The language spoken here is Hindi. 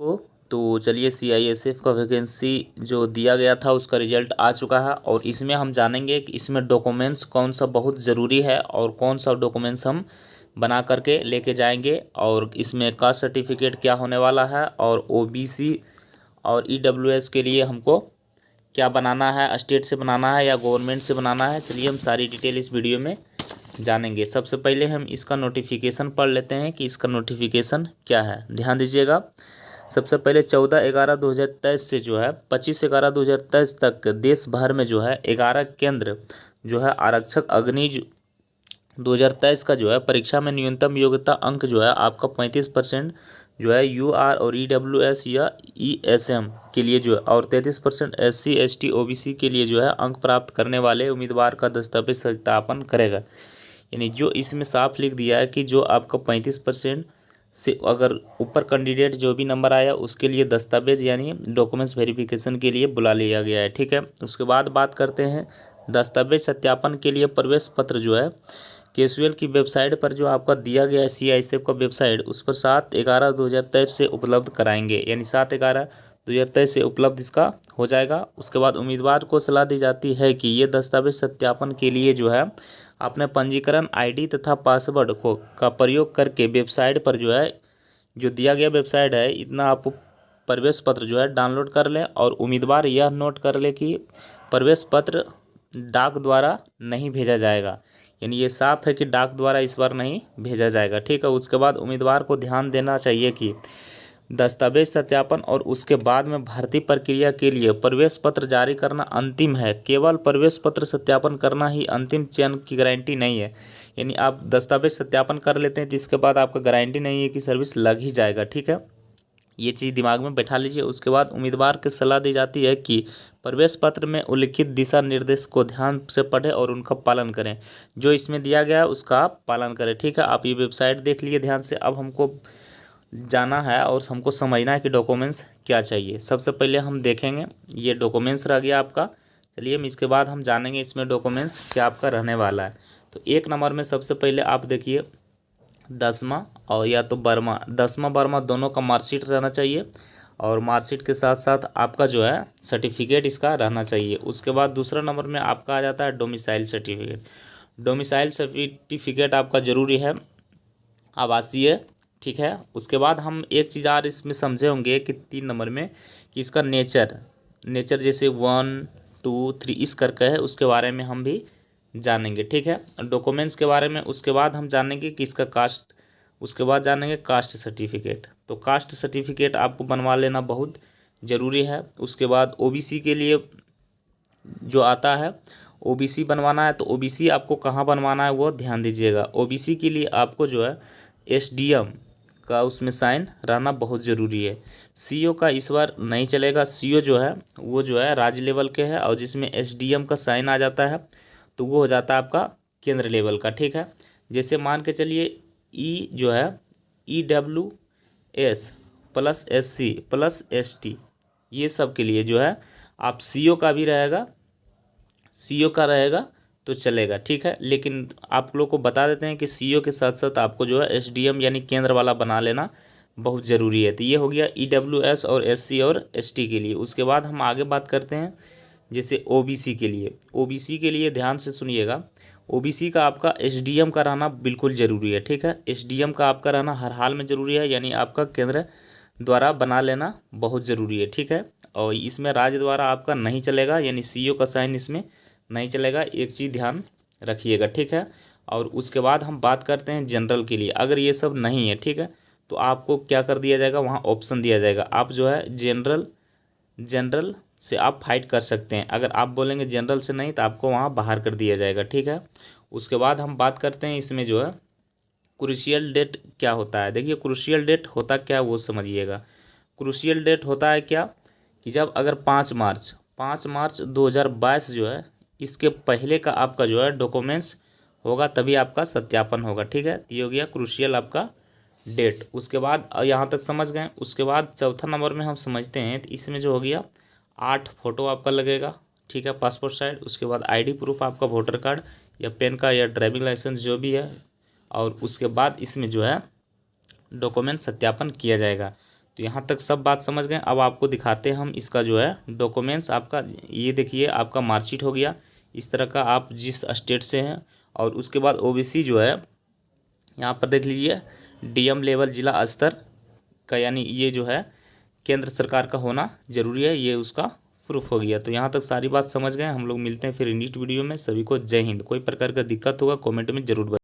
को तो चलिए सीआईएसएफ का वैकेंसी जो दिया गया था उसका रिजल्ट आ चुका है और इसमें हम जानेंगे कि इसमें डॉक्यूमेंट्स कौन सा बहुत ज़रूरी है और कौन सा डॉक्यूमेंट्स हम बना करके लेके जाएंगे और इसमें कास्ट सर्टिफिकेट क्या होने वाला है और ओबीसी और ईडब्ल्यूएस के लिए हमको क्या बनाना है, स्टेट से बनाना है या गवर्नमेंट से बनाना है। चलिए हम सारी डिटेल इस वीडियो में जानेंगे। सबसे पहले हम इसका नोटिफिकेशन पढ़ लेते हैं कि इसका नोटिफिकेशन क्या है। ध्यान दीजिएगा, सबसे पहले 14/11/2023 से जो है 25/11/2023 तक देश भर में जो है 11 केंद्र जो है आरक्षक अग्नि 2023 का जो है परीक्षा में न्यूनतम योग्यता अंक जो है आपका 35% जो है यूआर और ईडब्ल्यूएस या ईएसएम के लिए जो है और 33% एससी एसटी ओबीसी के लिए जो है अंक प्राप्त करने वाले उम्मीदवार का दस्तावेज सत्यापन करेगा। यानी जो इसमें साफ लिख दिया है कि जो आपका 35% से अगर ऊपर कैंडिडेट जो भी नंबर आया उसके लिए दस्तावेज यानी डॉक्यूमेंट्स वेरिफिकेशन के लिए बुला लिया गया है। ठीक है, उसके बाद बात करते हैं दस्तावेज सत्यापन के लिए प्रवेश पत्र जो है केसुअल की वेबसाइट पर जो आपका दिया गया है सीआईएसएफ का वेबसाइट उस पर 7/11/2023 से उपलब्ध कराएंगे, यानी 7/11/2023 से उपलब्ध इसका हो जाएगा। उसके बाद उम्मीदवार को सलाह दी जाती है कि ये दस्तावेज सत्यापन के लिए जो है अपने पंजीकरण आईडी तथा पासवर्ड को का प्रयोग करके वेबसाइट पर जो है जो दिया गया वेबसाइट है इतना आप प्रवेश पत्र जो है डाउनलोड कर लें और उम्मीदवार यह नोट कर ले कि प्रवेश पत्र डाक द्वारा नहीं भेजा जाएगा, यानी ये साफ है कि डाक द्वारा इस बार नहीं भेजा जाएगा। ठीक है, उसके बाद उम्मीदवार को ध्यान देना चाहिए कि दस्तावेज सत्यापन और उसके बाद में भर्ती प्रक्रिया के लिए प्रवेश पत्र जारी करना अंतिम है। केवल प्रवेश पत्र सत्यापन करना ही अंतिम चयन की गारंटी नहीं है, यानी आप दस्तावेज सत्यापन कर लेते हैं तो इसके बाद आपका गारंटी नहीं है कि सर्विस लग ही जाएगा। ठीक है, ये चीज़ दिमाग में बैठा लीजिए। उसके बाद उम्मीदवार को सलाह दी जाती है कि प्रवेश पत्र में उल्लिखित दिशा निर्देश को ध्यान से पढ़ें और उनका पालन करें। जो इसमें दिया गया है उसका आप पालन करें। ठीक है, आप ये वेबसाइट देख लिए ध्यान से। अब हमको जाना है और हमको समझना है कि डॉक्यूमेंट्स क्या चाहिए। सबसे पहले हम देखेंगे ये डॉक्यूमेंट्स रह गया आपका। चलिए हम इसके बाद हम जानेंगे इसमें डॉक्यूमेंट्स क्या आपका रहने वाला है। तो 1 नंबर में सबसे पहले आप देखिए 10वां और या तो 12वां 10वां 12वां दोनों का मार्कशीट रहना चाहिए और मार्कशीट के साथ साथ आपका जो है सर्टिफिकेट इसका रहना चाहिए। उसके बाद दूसरा नंबर में आपका आ जाता है डोमिसाइल सर्टिफिकेट। डोमिसाइल सर्टिफिकेट आपका ज़रूरी है, आवासीय। ठीक है, उसके बाद हम एक चीज़ और इसमें समझे होंगे कि 3 नंबर में कि इसका नेचर जैसे 1 2 3 इस करके है, उसके बारे में हम भी जानेंगे। ठीक है, डॉक्यूमेंट्स के बारे में उसके बाद हम जानेंगे कि इसका कास्ट, उसके बाद जानेंगे कास्ट सर्टिफिकेट। तो कास्ट सर्टिफिकेट आपको बनवा लेना बहुत ज़रूरी है। उसके बाद ओबीसी के लिए जो आता है ओबीसी बनवाना है, तो ओबीसी आपको कहाँ बनवाना है वो ध्यान दीजिएगा। ओबीसी के लिए आपको जो है एसडीएम का उसमें साइन रहना बहुत ज़रूरी है। सीओ का इस बार नहीं चलेगा, सीओ जो है वो जो है राज्य लेवल के है और जिसमें एसडीएम का साइन आ जाता है तो वो हो जाता है आपका केंद्र लेवल का। ठीक है, जैसे मान के चलिए ई जो है EWS plus SC plus ST ये सब के लिए जो है आप सीओ का भी रहेगा, सीओ का रहेगा तो चलेगा। ठीक है, लेकिन आप लोग को बता देते हैं कि सीओ के साथ साथ आपको जो है एसडीएम यानी केंद्र वाला बना लेना बहुत ज़रूरी है। तो ये हो गया ईडब्ल्यूएस और एससी और एसटी के लिए। उसके बाद हम आगे बात करते हैं जैसे ओबीसी के लिए। ओबीसी के लिए ध्यान से सुनिएगा, ओबीसी का आपका एसडीएम का रहना बिल्कुल ज़रूरी है। ठीक है, एसडीएम का आपका रहना हर हाल में ज़रूरी है, यानी आपका केंद्र द्वारा बना लेना बहुत ज़रूरी है। ठीक है, और इसमें राज्य द्वारा आपका नहीं चलेगा, यानी सीओ का साइन इसमें नहीं चलेगा, एक चीज़ ध्यान रखिएगा। ठीक है, और उसके बाद हम बात करते हैं जनरल के लिए। अगर ये सब नहीं है, ठीक है, तो आपको क्या कर दिया जाएगा, वहाँ ऑप्शन दिया जाएगा। आप जो है जनरल से आप फाइट कर सकते हैं। अगर आप बोलेंगे जनरल से नहीं तो आपको वहाँ बाहर कर दिया जाएगा। ठीक है, उसके बाद हम बात करते हैं इसमें जो है क्रूशियल डेट क्या होता है। देखिए क्रूशियल डेट होता क्या है वो समझिएगा। क्रूशियल डेट होता है क्या कि जब अगर 5 मार्च 2022 जो है इसके पहले का आपका जो है डॉक्यूमेंट्स होगा तभी आपका सत्यापन होगा। ठीक है, तो ये हो गया क्रूशियल आपका डेट। उसके बाद यहाँ तक समझ गए। उसके बाद चौथा नंबर में हम समझते हैं तो इसमें जो हो गया 8 फोटो आपका लगेगा। ठीक है, पासपोर्ट साइज। उसके बाद आईडी प्रूफ आपका वोटर कार्ड या पैन कार्ड या ड्राइविंग लाइसेंस जो भी है, और उसके बाद इसमें जो है डॉक्यूमेंट सत्यापन किया जाएगा। तो यहाँ तक सब बात समझ गए। अब आपको दिखाते हैं हम इसका जो है डॉक्यूमेंट्स। आपका ये देखिए, आपका मार्कशीट हो गया इस तरह का, आप जिस स्टेट से हैं। और उसके बाद ओबीसी जो है यहाँ पर देख लीजिए, डीएम लेवल जिला स्तर का, यानी ये जो है केंद्र सरकार का होना जरूरी है, ये उसका प्रूफ हो गया। तो यहाँ तक सारी बात समझ गए। हम लोग मिलते हैं फिर नेक्स्ट वीडियो में। सभी को जय हिंद। कोई प्रकार का दिक्कत होगा कमेंट में जरूर बताएं।